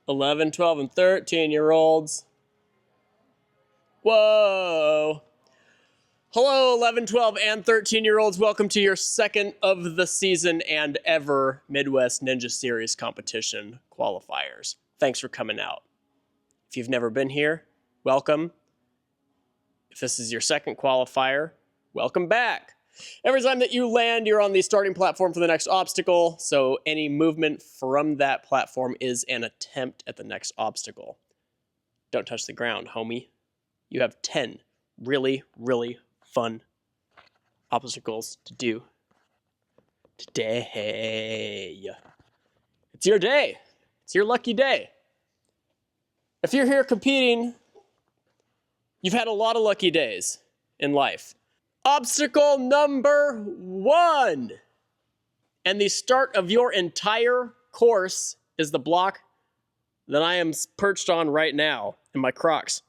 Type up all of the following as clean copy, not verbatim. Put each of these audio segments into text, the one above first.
11, 12, and 13-year-olds. Whoa. Hello, 11, 12, and 13-year-olds. Welcome to your second of the season and ever Midwest Ninja Series competition qualifiers. Thanks for coming out. If you've never been here, welcome. If this is your second qualifier, welcome back. Every time that you land, you're on the starting platform for the next obstacle, so any movement from that platform is an attempt at the next obstacle. Don't touch the ground, homie. You have 10 really, really fun obstacles to do today. It's your day. It's your lucky day. If you're here competing, you've had a lot of lucky days in life. Obstacle number 1. And the start of your entire course is the block that I am perched on right now in my Crocs.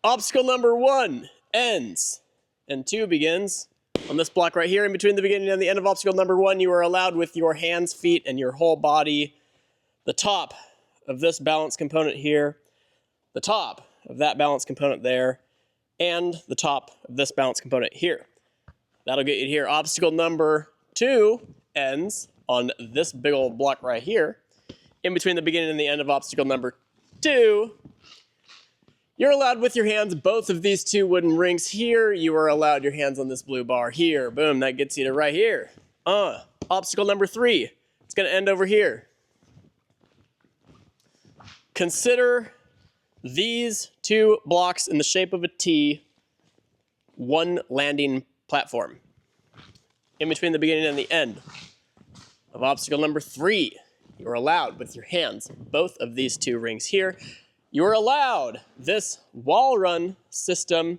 Obstacle number 1 ends and 2 begins on this block right here. In between the beginning and the end of obstacle number 1, you are allowed with your hands, feet, and your whole body, the top of this balance component here, the top of that balance component there, and the top of this balance component here. That'll get you here. Obstacle number 2 ends on this big old block right here. In between the beginning and the end of obstacle number 2, you're allowed with your hands both of these 2 wooden rings here. You are allowed your hands on this blue bar here. Boom, that gets you to right here. Obstacle number 3, it's gonna end over here. Consider these 2 blocks in the shape of a T, one landing platform. In between the beginning and the end of obstacle number 3, you are allowed with your hands, both of these 2 rings here. You are allowed this wall run system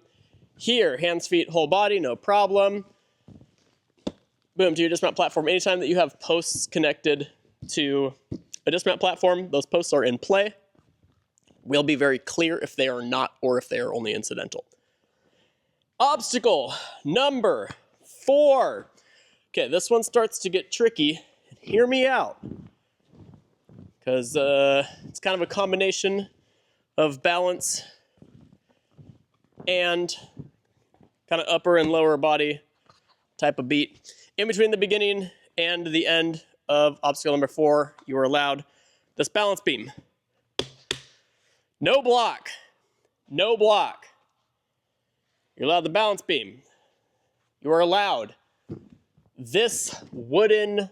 here. Hands, feet, whole body, no problem. Boom, to your dismount platform. Anytime that you have posts connected to a dismount platform, those posts are in play. We'll be very clear if they are not or if they are only incidental. Obstacle number 4. Okay, this one starts to get tricky. Hear me out. Because it's kind of a combination of balance and kind of upper and lower body type of beat. In between the beginning and the end of obstacle number 4, you are allowed this balance beam. No block. No block. You're allowed the balance beam. You are allowed this wooden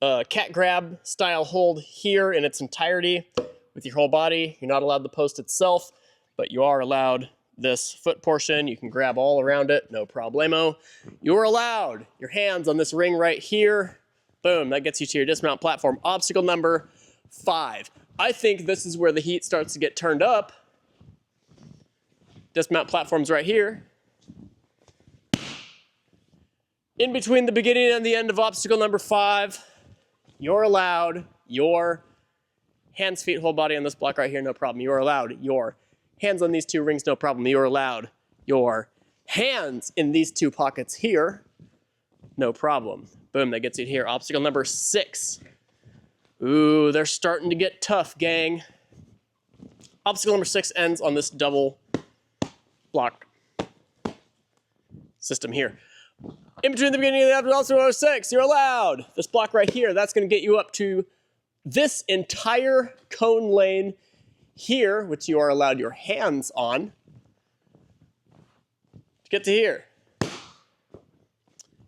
cat grab style hold here in its entirety with your whole body. You're not allowed the post itself, but you are allowed this foot portion. You can grab all around it, no problemo. You are allowed your hands on this ring right here. Boom, that gets you to your dismount platform. Obstacle number 5. I think this is where the heat starts to get turned up. Dismount platforms right here. In between the beginning and the end of obstacle number 5, you're allowed your hands, feet, whole body on this block right here, no problem. You're allowed your hands on these 2 rings, no problem. You're allowed your hands in these 2 pockets here, no problem. Boom, that gets you here. Obstacle number 6. Ooh, they're starting to get tough, gang. Obstacle number 6 ends on this double block system here. In between the beginning and the end of obstacle number 6, you're allowed this block right here. That's going to get you up to this entire cone lane here, which you are allowed your hands on to get to here.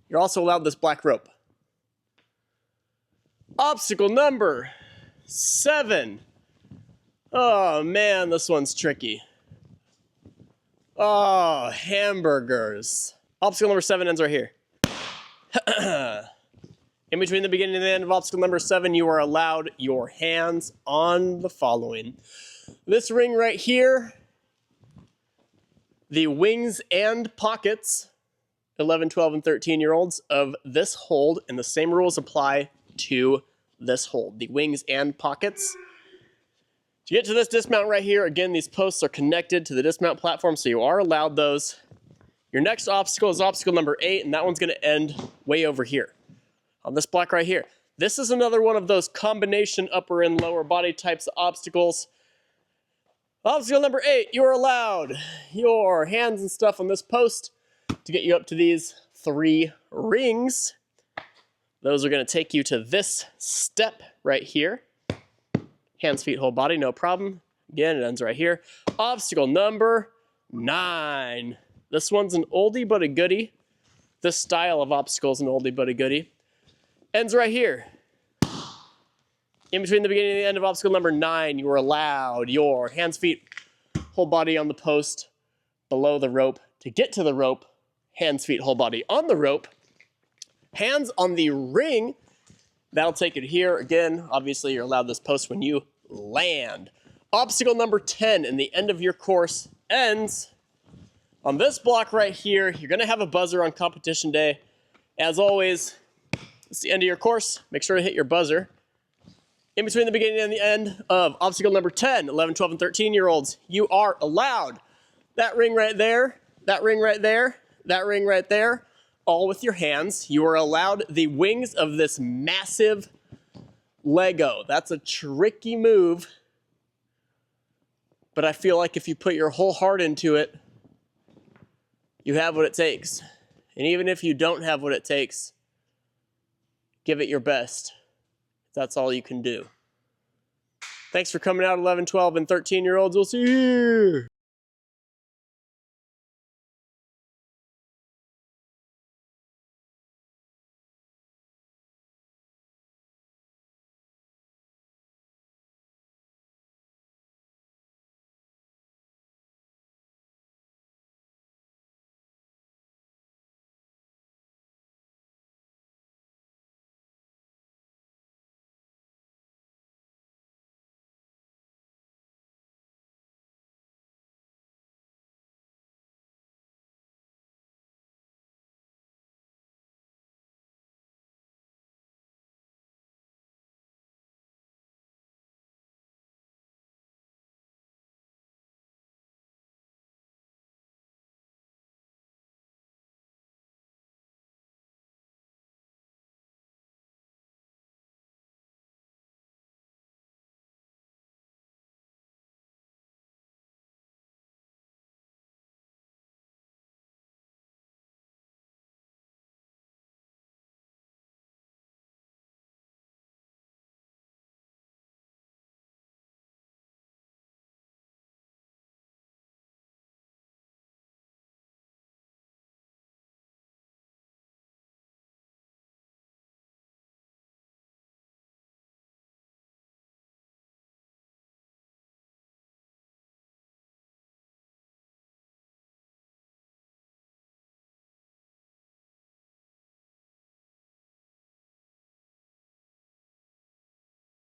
You're also allowed this black rope. Obstacle number 7. Oh man, this one's tricky. Oh, hamburgers. Obstacle number 7 ends right here. In between the beginning and the end of obstacle number 7, you are allowed your hands on the following. This ring right here, the wings and pockets, 11, 12, and 13-year-olds of this hold, and the same rules apply to this hold, the wings and pockets. To get to this dismount right here, again, these posts are connected to the dismount platform, so you are allowed those. Your next obstacle is obstacle number 8, and that one's going to end way over here on this block right here. This is another one of those combination upper and lower body types of obstacles. Obstacle number 8, you are allowed your hands and stuff on this post to get you up to these 3 rings. Those are going to take you to this step right here. Hands, feet, whole body, no problem. Again, it ends right here. Obstacle number 9. This one's an oldie but a goodie. This style of obstacle is an oldie but a goodie. Ends right here. In between the beginning and the end of obstacle number 9, you are allowed your hands, feet, whole body on the post below the rope to get to the rope. Hands, feet, whole body on the rope. Hands on the ring. That'll take you to here. Again, obviously you're allowed this post when you land. Obstacle number 10 in the end of your course ends on this block right here. You're going to have a buzzer on competition day. As always, it's the end of your course. Make sure to hit your buzzer. In between the beginning and the end of obstacle number 10, 11, 12, and 13-year-olds, you are allowed that ring right there, that ring right there, that ring right there, all with your hands. You are allowed the wings of this massive Lego. That's a tricky move, but I feel like if you put your whole heart into it, you have what it takes. And even if you don't have what it takes, give it your best. That's all you can do. Thanks for coming out, 11, 12, and 13-year-olds. We'll see you.